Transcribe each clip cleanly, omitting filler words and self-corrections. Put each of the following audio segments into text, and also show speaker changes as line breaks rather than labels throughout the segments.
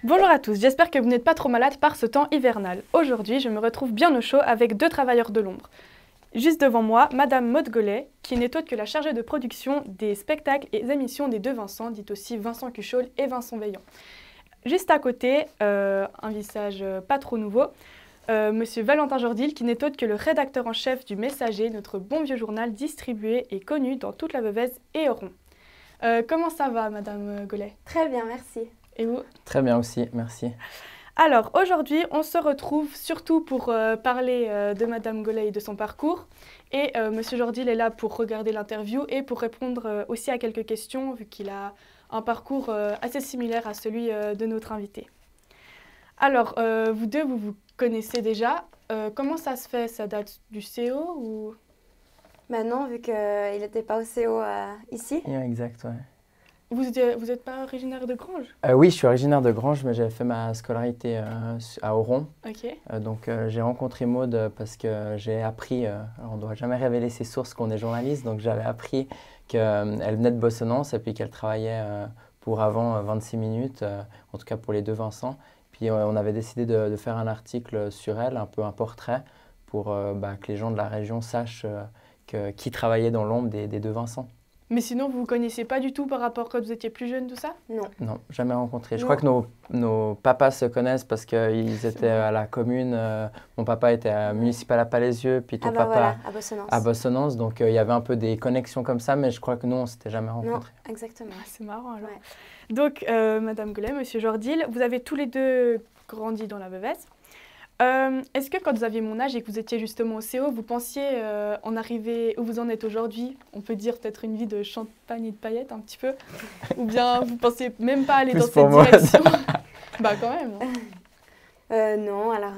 Bonjour à tous, j'espère que vous n'êtes pas trop malades par ce temps hivernal. Aujourd'hui, je me retrouve bien au chaud avec deux travailleurs de l'ombre. Juste devant moi, Madame Maude Gollet, qui n'est autre que la chargée de production des spectacles et émissions des deux Vincent, dit aussi Vincent Cuchol et Vincent Veillant. Juste à côté, un visage pas trop nouveau, Monsieur Valentin Jordil, qui n'est autre que le rédacteur en chef du Messager, notre bon vieux journal distribué et connu dans toute la Veuvez et Oron. Comment ça va, Madame Gollet?
Très bien, merci.
Et vous?
Très bien aussi, merci.
Alors, aujourd'hui, on se retrouve surtout pour parler de Madame Gollet et de son parcours. Et Monsieur Jordil est là pour regarder l'interview et pour répondre aussi à quelques questions, vu qu'il a un parcours assez similaire à celui de notre invité. Alors, vous deux, vous vous connaissez déjà. Comment ça se fait? Ça date du CO ou...
Maintenant, vu qu'il n'était pas au CO ici.
Yeah, exact, ouais.
Vous êtes pas originaire de Granges?
Oui, je suis originaire de Granges, mais j'avais fait ma scolarité à Oron.
Ok.
Donc j'ai rencontré Maude parce que j'ai appris, alors on ne doit jamais révéler ses sources qu'on est journaliste, donc j'avais appris qu'elle venait de Bossonance et puis qu'elle travaillait pour avant 26 minutes, en tout cas pour les deux Vincent. Puis on avait décidé de faire un article sur elle, un peu un portrait, pour que les gens de la région sachent qui travaillait dans l'ombre des deux Vincent.
Mais sinon, vous ne connaissiez pas du tout par rapport quand vous étiez plus jeune, tout ça?
Non.
Non, jamais rencontré. Je
Non.
crois que nos papas se connaissent parce qu'ils étaient à la commune. Mon papa était à municipal à Palaisieux, puis ton papa
voilà, à Bossonance.
à Bossonance. Donc il y avait un peu des connexions comme ça, mais je crois que nous, on ne s'était jamais rencontrés.
Non, exactement.
Ah, c'est marrant alors.
Ouais.
Donc, Madame Gollet, Monsieur Jordil, vous avez tous les deux grandi dans la Veuvez. Est-ce que quand vous aviez mon âge et que vous étiez justement au CO, vous pensiez en arriver où vous en êtes aujourd'hui? On peut dire peut-être une vie de champagne et de paillettes un petit peu. Ou bien vous pensiez même pas aller
Plus
dans
pour
cette
moi.
direction? Bah quand même.
Non, alors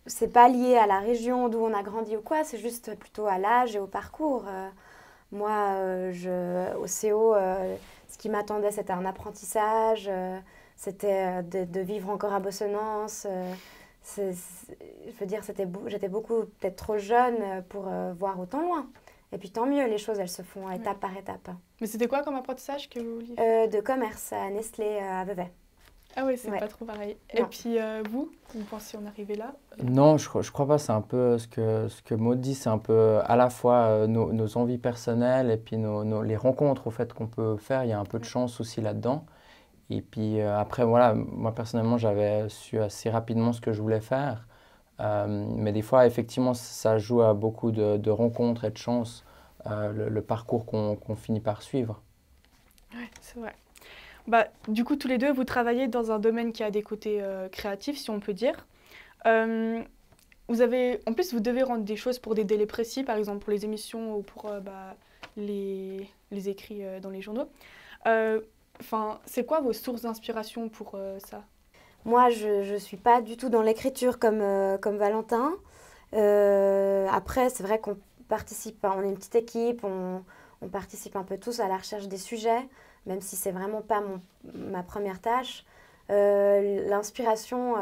c'est pas lié à la région d'où on a grandi ou quoi, c'est juste plutôt à l'âge et au parcours. Moi, au CO, ce qui m'attendait, c'était un apprentissage, c'était de vivre encore à Bossonance. Je veux dire, j'étais beaucoup peut-être trop jeune pour voir autant loin. Et puis tant mieux, les choses, elles se font étape par étape.
Mais c'était quoi comme apprentissage que vous vouliez?
De commerce à Nestlé à Vevey.
Ah oui, c'est
Ouais.
pas trop pareil.
Non.
Et puis vous pensiez en arriver là?
Non, je crois pas. C'est un peu ce que Maud dit, c'est un peu à la fois nos envies personnelles et puis les rencontres au fait qu'on peut faire. Il y a un peu de chance aussi là-dedans. Et puis après, voilà, moi personnellement, j'avais su assez rapidement ce que je voulais faire. Mais des fois, effectivement, ça joue à beaucoup de rencontres et de chance, le parcours qu'on finit par suivre.
Ouais, c'est vrai. Bah, du coup, tous les deux, vous travaillez dans un domaine qui a des côtés créatifs, si on peut dire. En plus, vous devez rendre des choses pour des délais précis, par exemple pour les émissions ou pour les écrits dans les journaux. C'est quoi vos sources d'inspiration pour ça?
Moi, je ne suis pas du tout dans l'écriture comme Valentin. Après, c'est vrai qu'on participe, on est une petite équipe, on participe un peu tous à la recherche des sujets, même si c'est vraiment pas ma première tâche. L'inspiration,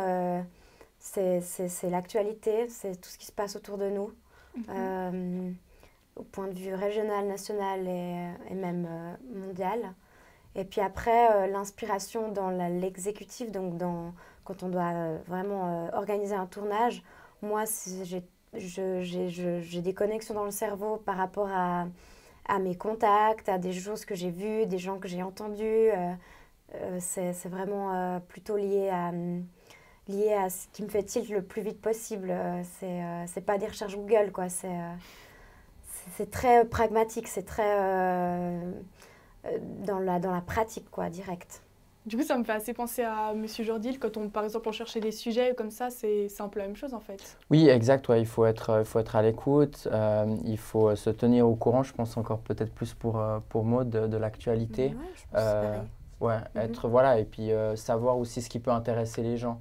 c'est l'actualité, c'est tout ce qui se passe autour de nous, au point de vue régional, national et même mondial. Et puis après, l'inspiration dans l'exécutif, donc quand on doit vraiment organiser un tournage, moi, j'ai des connexions dans le cerveau par rapport à mes contacts, à des choses que j'ai vues, des gens que j'ai entendus. C'est vraiment plutôt lié à ce qui me fait tilt le plus vite possible. C'est pas des recherches Google, quoi. C'est très pragmatique, c'est très... dans la pratique, quoi, direct.
Du coup, ça me fait assez penser à Monsieur Jordil, quand par exemple, on cherchait des sujets comme ça, c'est un peu la même chose en fait.
Oui, exact. Ouais, il faut être à l'écoute, il faut se tenir au courant, je pense encore peut-être plus pour Maud, de l'actualité.
Ouais, je pense que c'est pareil.
Ouais, être, voilà, et puis savoir aussi ce qui peut intéresser les gens.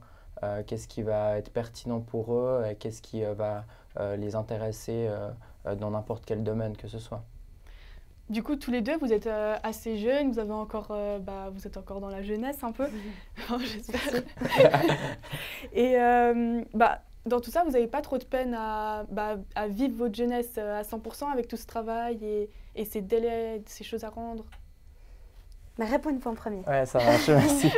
Qu'est-ce qui va être pertinent pour eux et qu'est-ce qui va les intéresser dans n'importe quel domaine que ce soit.
Du coup, tous les deux, vous êtes assez jeunes, vous avez encore, vous êtes encore dans la jeunesse un peu, j'espère. Et dans tout ça, vous n'avez pas trop de peine à vivre votre jeunesse à 100% avec tout ce travail et ces délais, ces choses à rendre?
Mais réponds une fois en premier.
Ouais, ça marche, merci.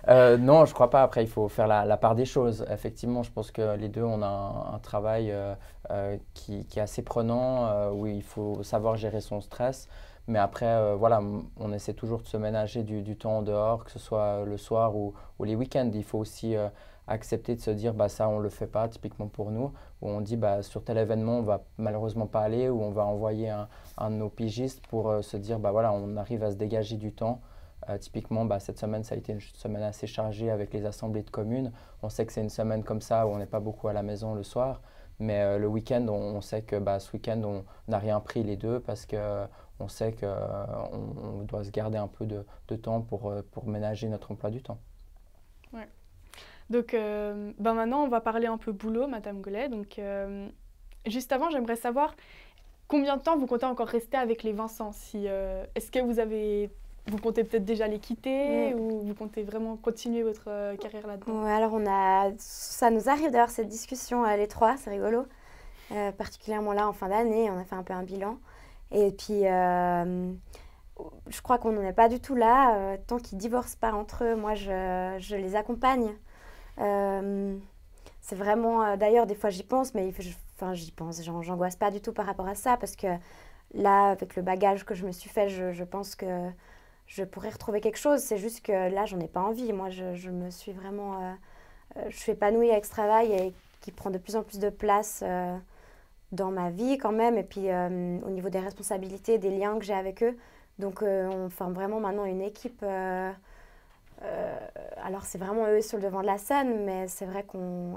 Non, je crois pas. Après, il faut faire la part des choses. Effectivement, je pense que les deux, on a un travail qui est assez prenant, où il faut savoir gérer son stress. Mais après, voilà, on essaie toujours de se ménager du temps en dehors, que ce soit le soir ou les week-ends. Il faut aussi accepter de se dire, bah, ça, on ne le fait pas, typiquement pour nous, où on dit, bah, sur tel événement, on va malheureusement pas aller, ou on va envoyer un de nos pigistes pour se dire, bah, voilà, on arrive à se dégager du temps. Typiquement, bah, cette semaine, ça a été une semaine assez chargée avec les assemblées de communes. On sait que c'est une semaine comme ça où on n'est pas beaucoup à la maison le soir. Mais le week-end, on sait que bah, ce week-end, on n'a rien pris les deux parce qu'on sait qu'on doit se garder un peu de temps pour ménager notre emploi du temps.
Ouais. Donc ben maintenant, on va parler un peu boulot, Madame Gollet. Donc, juste avant, j'aimerais savoir combien de temps vous comptez encore rester avec les Vincent est-ce que vous comptez peut-être déjà les quitter ou vous comptez vraiment continuer votre carrière là-dedans?
Ouais, alors ça nous arrive d'avoir cette discussion les trois, c'est rigolo. Particulièrement là en fin d'année, on a fait un peu un bilan. Et puis, je crois qu'on n'en est pas du tout là. Tant qu'ils ne divorcent pas entre eux, moi, je les accompagne. C'est vraiment... D'ailleurs, des fois, j'y pense, mais j'y pense. J'angoisse pas du tout par rapport à ça parce que là, avec le bagage que je me suis fait, je pense que je pourrais retrouver quelque chose. C'est juste que là, j'en ai pas envie. Moi, je me suis vraiment... je suis épanouie avec ce travail et qui prend de plus en plus de place dans ma vie quand même. Et puis, au niveau des responsabilités, des liens que j'ai avec eux. Donc, on forme vraiment maintenant une équipe. Alors, c'est vraiment eux sur le devant de la scène, mais c'est vrai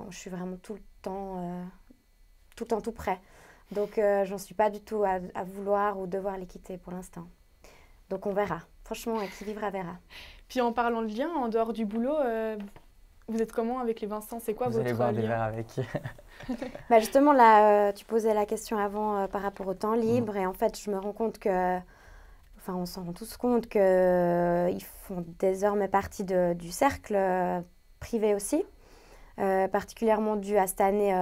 je suis vraiment tout le temps tout près. Donc, j'en suis pas du tout à vouloir ou devoir les quitter pour l'instant. Donc, on verra. Franchement, qui vivra verra.
Puis en parlant de lien, en dehors du boulot, vous êtes comment avec les Vincent? C'est quoi votre lien?
Vous allez boire des verres avec.
Bah justement, là, tu posais la question avant par rapport au temps libre. Et en fait, je me rends compte que... Enfin, on s'en rend tous compte qu'ils font désormais partie du cercle privé aussi. Particulièrement dû à cette année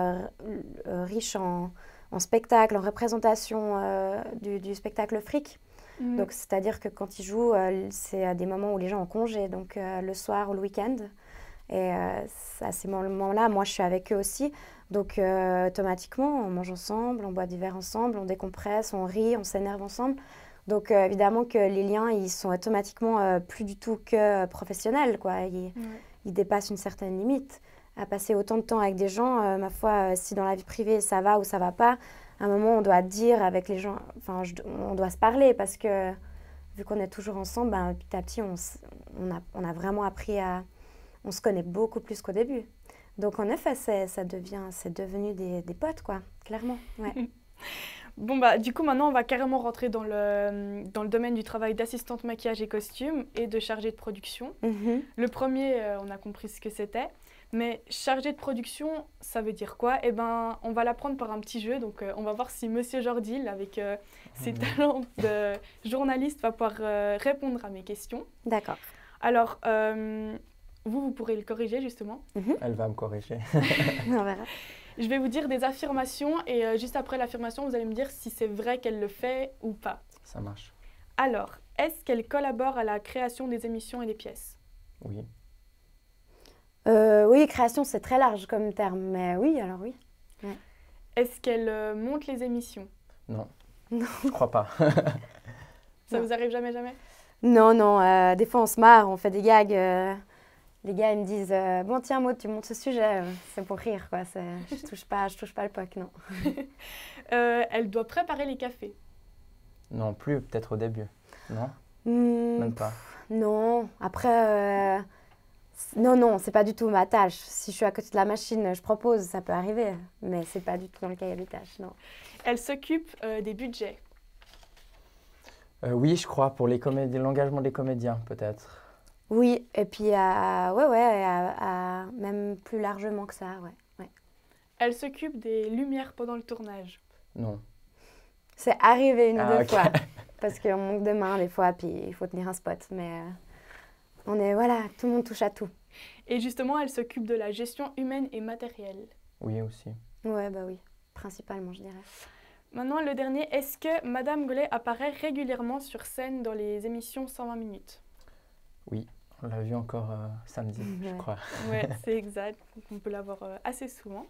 riche en spectacle, en représentation du spectacle Fric. Donc, c'est-à-dire que quand ils jouent, c'est à des moments où les gens ont congé, donc le soir ou le week-end. Et à ces moments-là, moi, je suis avec eux aussi. Donc, automatiquement, on mange ensemble, on boit des verres ensemble, on décompresse, on rit, on s'énerve ensemble. Donc, évidemment que les liens, ils sont automatiquement plus du tout que professionnels, quoi. Ils dépassent une certaine limite. À passer autant de temps avec des gens, ma foi, si dans la vie privée, ça va ou ça va pas, à un moment, on doit dire avec les gens, enfin, on doit se parler parce que vu qu'on est toujours ensemble, ben, petit à petit, on a vraiment appris on se connaît beaucoup plus qu'au début. Donc, en effet, c'est devenu des potes, quoi, clairement. Ouais.
Bon, bah, du coup, maintenant, on va carrément rentrer dans le domaine du travail d'assistante maquillage et costume et de chargée de production. Le premier, on a compris ce que c'était. Mais chargée de production, ça veut dire quoi? Eh ben, on va l'apprendre par un petit jeu. Donc, on va voir si Monsieur Jordil, avec ses talents de journaliste, va pouvoir répondre à mes questions.
D'accord.
Alors, vous pourrez le corriger, justement.
Elle va me corriger.
On verra.
Je vais vous dire des affirmations et juste après l'affirmation, vous allez me dire si c'est vrai qu'elle le fait ou pas.
Ça marche.
Alors, est-ce qu'elle collabore à la création des émissions et des pièces?
Oui.
Oui, création, c'est très large comme terme, mais oui, alors oui. Ouais.
Est-ce qu'elle monte les émissions?
Non.
Non.
Je crois pas.
Ça vous arrive jamais?
Non, non. Des fois, on se marre, on fait des gags. Les gars, ils me disent bon, tiens, Maud, tu montes ce sujet. C'est pour rire, quoi. Je touche pas le POC, non.
Elle doit préparer les cafés.
Non, plus, peut-être au début. Non? Même pas.
Non. Après, non, c'est pas du tout ma tâche. Si je suis à côté de la machine, je propose, ça peut arriver. Mais c'est pas du tout dans le cahier des tâches, non.
Elle s'occupe des budgets.
Oui, je crois, pour l'engagement des comédiens, peut-être.
Oui, et puis même plus largement que ça, ouais.
Elle s'occupe des lumières pendant le tournage.
Non.
C'est arrivé une ou deux
ok.
fois, parce qu'on manque de main des fois, puis il faut tenir un spot. Mais tout le monde touche à tout.
Et justement, elle s'occupe de la gestion humaine et matérielle.
Oui, aussi.
Ouais, bah oui, principalement, je dirais.
Maintenant, le dernier, est-ce que Madame Gollet apparaît régulièrement sur scène dans les émissions 120 minutes?
Oui, on l'a vu encore samedi, je
Ouais.
crois.
Ouais, c'est exact. Donc, on peut l'avoir assez souvent.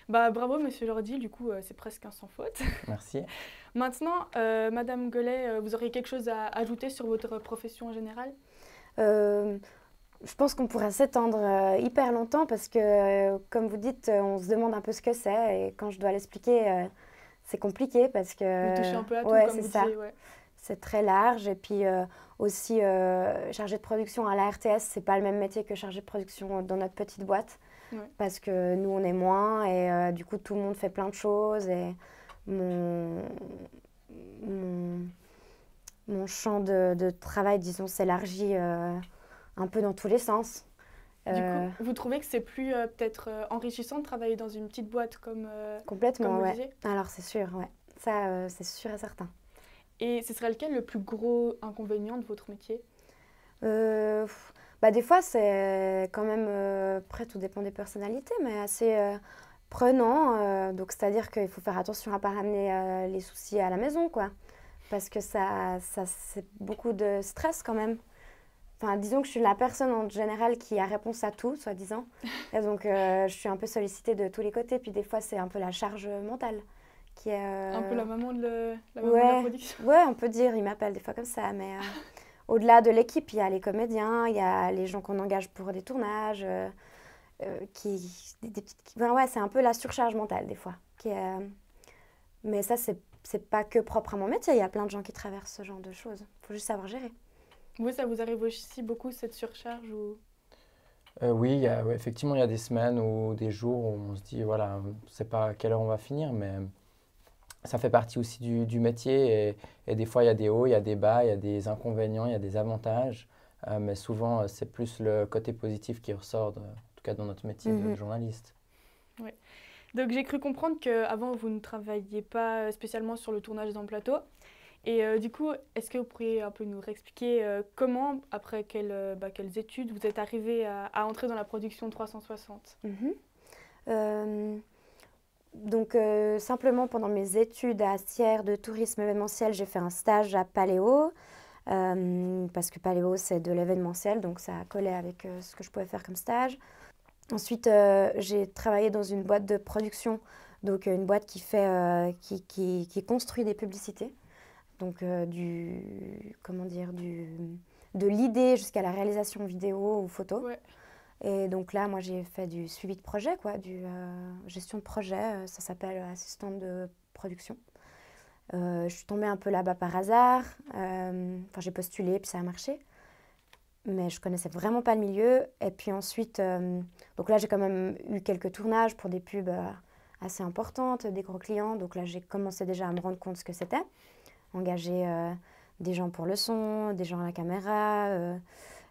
Bah, bravo, Monsieur Jordi. Du coup, c'est presque un sans faute.
Merci.
Maintenant, Madame Gollet, vous auriez quelque chose à ajouter sur votre profession en général?
Euh, je pense qu'on pourrait s'étendre hyper longtemps parce que, comme vous dites, on se demande un peu ce que c'est. Et quand je dois l'expliquer, c'est compliqué parce
Vous touchez
que,
un peu à tout,
ouais,
comme
c'est
vous
ça.
disiez. Ouais.
C'est très large. Et puis aussi, chargé de production à la RTS, c'est pas le même métier que chargé de production dans notre petite boîte.
Ouais.
Parce que nous, on est moins. Et du coup, tout le monde fait plein de choses. Et mon, mon, mon champ de travail, disons, s'élargit un peu dans tous les sens.
Du coup, vous trouvez que c'est plus peut-être enrichissant de travailler dans une petite boîte comme
Complètement,
vous
ouais.
disiez?
Alors, c'est sûr, ouais. Ça, c'est sûr et certain.
Et ce serait lequel le plus gros inconvénient de votre métier?
Bah, des fois, c'est quand même, après, tout dépend des personnalités, mais assez prenant. Donc, c'est-à-dire qu'il faut faire attention à ne pas ramener les soucis à la maison, quoi. Parce que c'est beaucoup de stress quand même. Enfin, disons que je suis la personne en général qui a réponse à tout, soi-disant. Et donc, je suis un peu sollicitée de tous les côtés. Puis des fois, c'est un peu la charge mentale qui est...
Un peu la maman de la
Ouais,
production.
ouais, on peut dire, il m'appelle des fois comme ça. Mais au-delà de l'équipe, il y a les comédiens, il y a les gens qu'on engage pour des tournages. Des petites... Enfin, ouais, c'est un peu la surcharge mentale des fois. Mais ça, c'est pas que propre à mon métier. Il y a plein de gens qui traversent ce genre de choses. Il faut juste savoir gérer.
Vous, ça vous arrive aussi beaucoup cette surcharge ou...
Oui, ouais, effectivement, il y a des semaines ou des jours où on se dit, voilà, on ne sait pas à quelle heure on va finir, mais ça fait partie aussi du métier. Et des fois, il y a des hauts, il y a des bas, il y a des inconvénients, il y a des avantages. Mais souvent, c'est plus le côté positif qui ressort, en tout cas dans notre métier de journaliste.
Ouais. Donc j'ai cru comprendre qu'avant, vous ne travailliez pas spécialement sur le tournage d'un plateau. Et du coup, est-ce que vous pourriez un peu nous réexpliquer comment, après quelles études, vous êtes arrivé à entrer dans la production 360?
Donc, simplement pendant mes études à Sierre de tourisme événementiel, j'ai fait un stage à Paléo. Parce que Paléo, c'est de l'événementiel, donc ça collait avec ce que je pouvais faire comme stage. Ensuite, j'ai travaillé dans une boîte de production, donc une boîte qui qui construit des publicités. Donc, de l'idée jusqu'à la réalisation vidéo ou photo.
Ouais.
Et donc là, moi, j'ai fait du suivi de projet, quoi, gestion de projet, ça s'appelle assistante de production. Je suis tombée un peu là-bas par hasard. Enfin, j'ai postulé, puis ça a marché. Mais je connaissais vraiment pas le milieu. Et puis ensuite, donc là, j'ai quand même eu quelques tournages pour des pubs assez importantes, des gros clients. Donc là, j'ai commencé déjà à me rendre compte ce que c'était. Engager des gens pour le son, des gens à la caméra,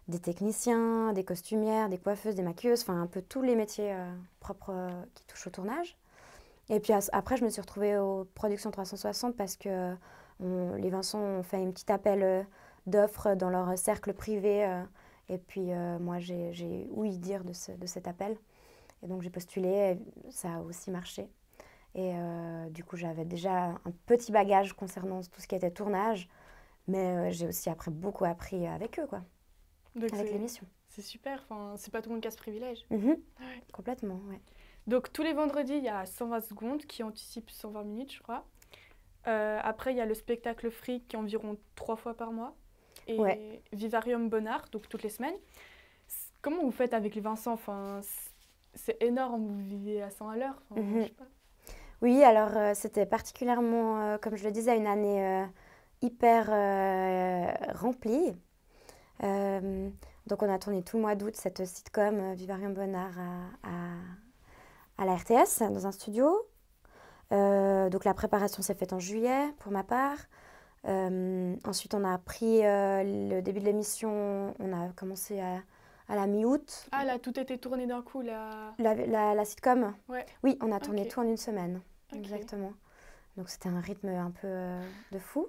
des techniciens, des costumières, des coiffeuses, des maquilleuses, enfin un peu tous les métiers propres qui touchent au tournage. Et puis après, je me suis retrouvée aux Productions 360 parce que les Vincent ont fait un petit appel d'offres dans leur cercle privé. Et puis moi, j'ai ouï dire de cet appel. Et donc j'ai postulé, et ça a aussi marché. Et du coup, j'avais déjà un petit bagage concernant tout ce qui était tournage. Mais j'ai aussi après beaucoup appris avec eux, quoi,
Donc
avec l'émission.
C'est super, enfin, c'est pas tout le monde qui a ce privilège.
Ouais. Complètement, ouais.
Donc tous les vendredis, il y a 120 secondes qui anticipe 120 minutes, je crois. Après, il y a le spectacle Fric qui est environ 3 fois par mois. Et Vivarium Bonnard, donc toutes les semaines. Comment vous faites avec les Vincent? Enfin, c'est énorme, vous vivez à 100 à l'heure. Enfin, je sais pas.
Oui, alors c'était particulièrement, comme je le disais, une année hyper remplie. Donc on a tourné tout le mois d'août cette sitcom Vivarium Bonnard à la RTS, dans un studio. Donc la préparation s'est faite en juillet pour ma part. Ensuite on a pris le début de l'émission, on a commencé à la mi-août.
Ah là, tout était tourné d'un coup, là.
La sitcom?
Ouais.
Oui, on a tourné tout en une semaine.
Okay.
Exactement. Donc c'était un rythme un peu de fou.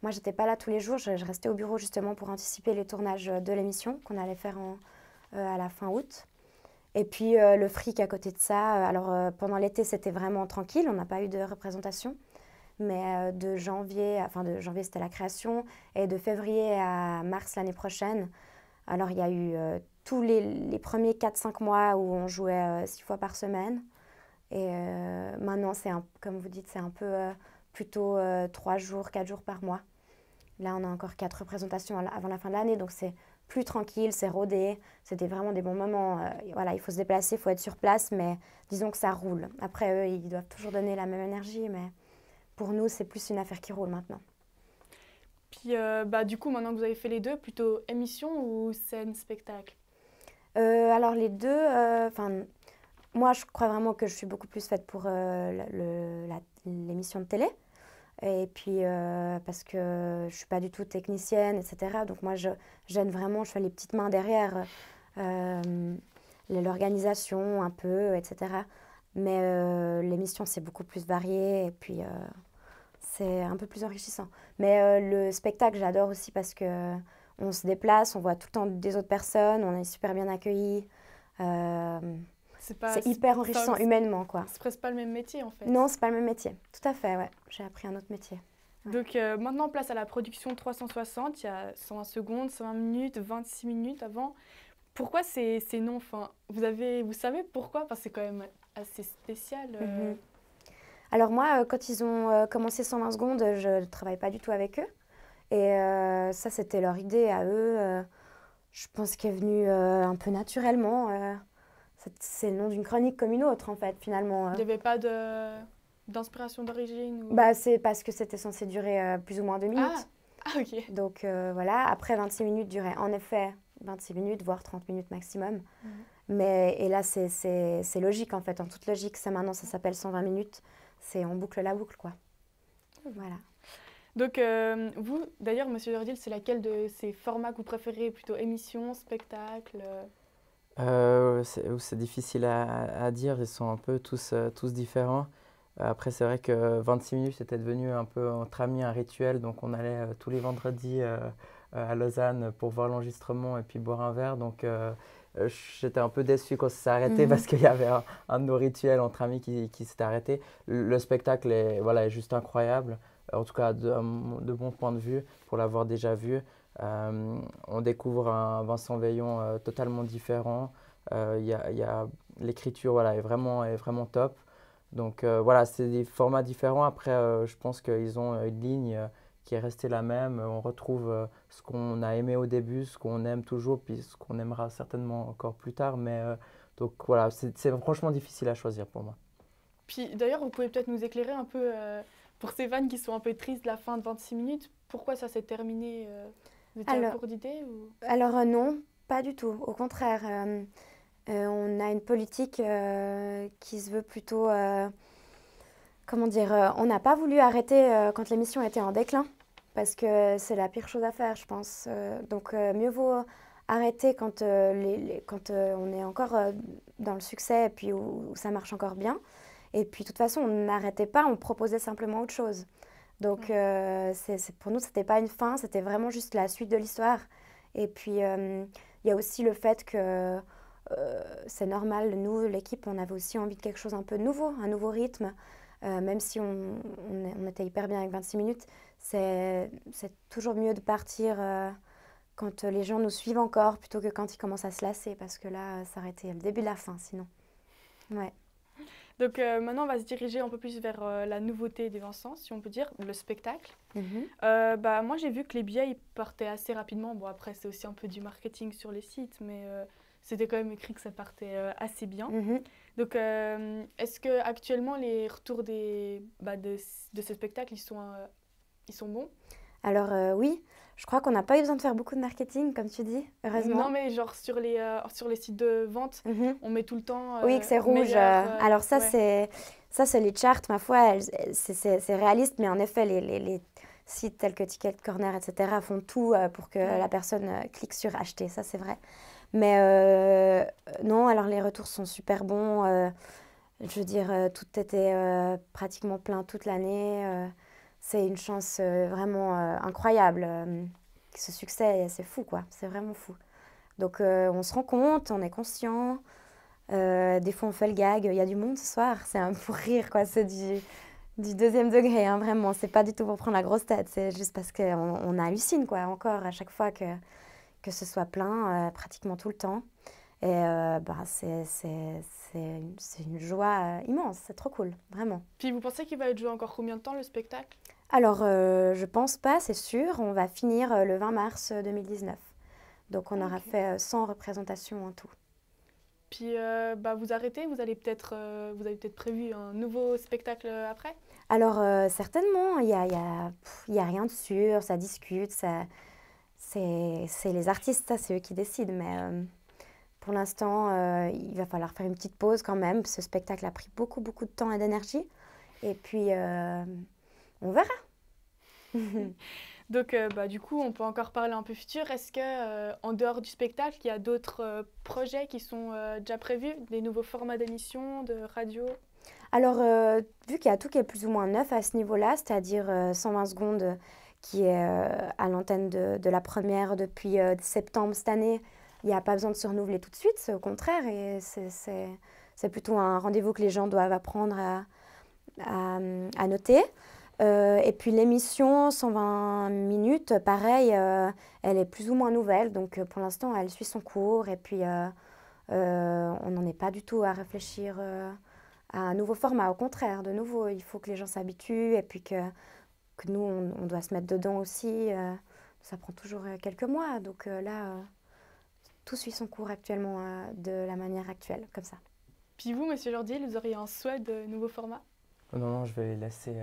Moi, j'étais pas là tous les jours. Je restais au bureau justement pour anticiper les tournages de l'émission qu'on allait faire à la fin août. Et puis le Fric à côté de ça. Alors pendant l'été, c'était vraiment tranquille. On n'a pas eu de représentation. Mais de janvier c'était la création. Et de février à mars l'année prochaine, Alors, il y a eu tous les premiers 4-5 mois où on jouait 6 fois par semaine. Et maintenant, comme vous dites, c'est un peu plutôt 3 jours, 4 jours par mois. Là, on a encore 4 représentations avant la fin de l'année, donc c'est plus tranquille, c'est rodé. C'était vraiment des bons moments. Voilà, il faut se déplacer, il faut être sur place, mais disons que ça roule. Après, eux, ils doivent toujours donner la même énergie, mais pour nous, c'est plus une affaire qui roule maintenant.
Puis, du coup, maintenant que vous avez fait les deux, plutôt émission ou scène, spectacle?
Alors, les deux, moi, je crois vraiment que je suis beaucoup plus faite pour l'émission de télé. Et puis, parce que je ne suis pas du tout technicienne, etc. Donc, moi, j'aime vraiment, je fais les petites mains derrière l'organisation un peu, etc. Mais l'émission, c'est beaucoup plus varié et puis c'est un peu plus enrichissant. Mais le spectacle, j'adore aussi parce que on se déplace, on voit tout le temps des autres personnes, on est super bien accueillis. C'est hyper enrichissant humainement, quoi.
C'est presque pas le même métier, en fait.
Non, c'est pas le même métier. Tout à fait, ouais. J'ai appris un autre métier. Ouais.
Donc maintenant, place à la production 360. Il y a 120 secondes, 120 minutes, 26 minutes avant. Pourquoi ces noms? Enfin, vous savez pourquoi? Parce que c'est quand même assez spécial.
Alors moi, quand ils ont commencé 120 secondes, je ne travaille pas du tout avec eux. Et ça, c'était leur idée à eux. Je pense qu'elle est venue un peu naturellement. C'est le nom d'une chronique comme une autre, en fait, finalement.
Il n'y avait pas d'inspiration d'origine ou...
C'est parce que c'était censé durer plus ou moins 2 minutes.
Ah, ok.
Donc voilà, après 26 minutes durait en effet 26 minutes, voire 30 minutes maximum. Et là, c'est logique, en fait. En toute logique, maintenant, ça s'appelle 120 minutes. On boucle la boucle, quoi. Voilà.
Donc, vous, d'ailleurs, Monsieur Dordil, c'est laquelle de ces formats que vous préférez? Plutôt émission, spectacle?
C'est difficile à dire, ils sont un peu tous différents. Après, c'est vrai que 26 minutes, c'était devenu un peu entre amis un rituel. Donc, on allait tous les vendredis à Lausanne pour voir l'enregistrement et puis boire un verre. Donc, j'étais un peu déçu quand ça s'est arrêté parce qu'il y avait un de nos rituels entre amis qui s'était arrêté. Le spectacle est juste incroyable, en tout cas de mon point de vue, pour l'avoir déjà vu. On découvre un Vincent Veillon totalement différent. L'écriture est vraiment top. Donc c'est des formats différents. Après, je pense qu'ils ont une ligne qui est restée la même. On retrouve ce qu'on a aimé au début, ce qu'on aime toujours, puis ce qu'on aimera certainement encore plus tard. Mais donc voilà, c'est franchement difficile à choisir pour moi.
Puis d'ailleurs, vous pouvez peut-être nous éclairer un peu pour ces vannes qui sont un peu tristes, la fin de 26 minutes. Pourquoi ça s'est terminé? Vous étiez à court d'idées ou...
Alors non, pas du tout. Au contraire, on a une politique qui se veut plutôt... comment dire, on n'a pas voulu arrêter quand l'émission était en déclin, parce que c'est la pire chose à faire, je pense. Donc mieux vaut arrêter quand on est encore dans le succès et puis où ça marche encore bien. Et puis de toute façon, on n'arrêtait pas, on proposait simplement autre chose. Donc pour nous, ce n'était pas une fin, c'était vraiment juste la suite de l'histoire. Et puis il y a aussi le fait que c'est normal, nous, l'équipe, on avait aussi envie de quelque chose un peu nouveau, un nouveau rythme. Même si on était hyper bien avec 26 minutes, c'est toujours mieux de partir quand les gens nous suivent encore plutôt que quand ils commencent à se lasser, parce que là, ça aurait été le début de la fin sinon. Ouais.
Donc maintenant, on va se diriger un peu plus vers la nouveauté des Vincent, si on peut dire, le spectacle. Moi, j'ai vu que les billets ils partaient assez rapidement. Bon, après, c'est aussi un peu du marketing sur les sites, mais c'était quand même écrit que ça partait assez bien. Donc, est-ce qu'actuellement, les retours de ce spectacle, ils sont bons?
Alors oui, je crois qu'on n'a pas eu besoin de faire beaucoup de marketing, comme tu dis, heureusement.
Non, mais genre sur les sites de vente, on met tout le temps
oui, que c'est rouge. Alors ça, c'est les charts, ma foi, c'est réaliste, mais en effet, les sites tels que Ticket Corner, etc., font tout pour que la personne clique sur acheter, ça c'est vrai. Mais non, alors les retours sont super bons. Je veux dire, tout était pratiquement plein toute l'année. C'est une chance vraiment incroyable. Ce succès, c'est fou, quoi. C'est vraiment fou. Donc, on se rend compte, on est conscient. Des fois, on fait le gag. Il y a du monde ce soir. C'est un pour rire, quoi. C'est du deuxième degré, hein, vraiment. C'est pas du tout pour prendre la grosse tête. C'est juste parce qu'on hallucine, quoi, encore, à chaque fois qu'il que ce soit plein pratiquement tout le temps. Et c'est une joie immense, c'est trop cool, vraiment.
Puis vous pensez qu'il va être joué encore combien de temps le spectacle?
Alors, je pense pas, c'est sûr. On va finir le 20 mars 2019. Donc, on aura fait 100 représentations en tout.
Puis vous arrêtez, vous avez peut-être prévu un nouveau spectacle après?
Alors, certainement, il y a rien de sûr, ça discute, c'est les artistes, ça, c'est eux qui décident. Mais pour l'instant, il va falloir faire une petite pause quand même. Ce spectacle a pris beaucoup, beaucoup de temps et d'énergie. Et puis, on verra.
Donc, du coup, on peut encore parler un peu futur. Est-ce que, en dehors du spectacle, il y a d'autres projets qui sont déjà prévus, des nouveaux formats d'émissions, de radio?
Alors, vu qu'il y a tout qui est plus ou moins neuf à ce niveau-là, c'est-à-dire 120 secondes qui est à l'antenne de la première depuis septembre cette année, il n'y a pas besoin de se renouveler tout de suite, c'est au contraire, et c'est plutôt un rendez-vous que les gens doivent apprendre à noter. Et puis l'émission 120 minutes, pareil, elle est plus ou moins nouvelle, donc pour l'instant elle suit son cours et puis on n'en est pas du tout à réfléchir à un nouveau format. Au contraire, de nouveau, il faut que les gens s'habituent et puis que nous on doit se mettre dedans aussi. Ça prend toujours quelques mois, donc là tout suit son cours actuellement de la manière actuelle, comme ça.
Puis vous, Monsieur Jordiel, vous auriez un souhait de nouveau format?
Non, je vais les laisser. De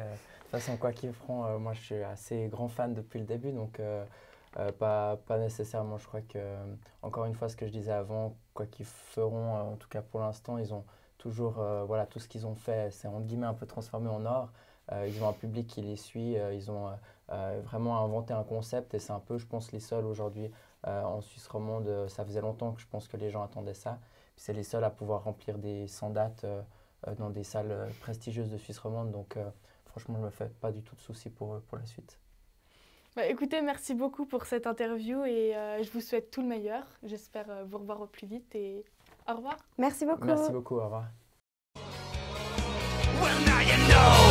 toute façon, quoi qu'ils feront, moi je suis assez grand fan depuis le début, donc pas nécessairement. Je crois que, encore une fois, ce que je disais avant, quoi qu'ils feront, en tout cas pour l'instant, ils ont toujours, voilà, tout ce qu'ils ont fait, c'est entre guillemets un peu transformé en or. Ils ont un public qui les suit, ils ont vraiment inventé un concept et c'est un peu, je pense, les seuls aujourd'hui en Suisse romande. Ça faisait longtemps que je pense que les gens attendaient ça. Puis c'est les seuls à pouvoir remplir des 100 dates dans des salles prestigieuses de Suisse romande. Donc franchement, je ne me fais pas du tout de soucis pour la suite.
Écoutez, merci beaucoup pour cette interview et je vous souhaite tout le meilleur. J'espère vous revoir au plus vite et au revoir.
Merci beaucoup.
Merci beaucoup, au revoir.
Well, now you know.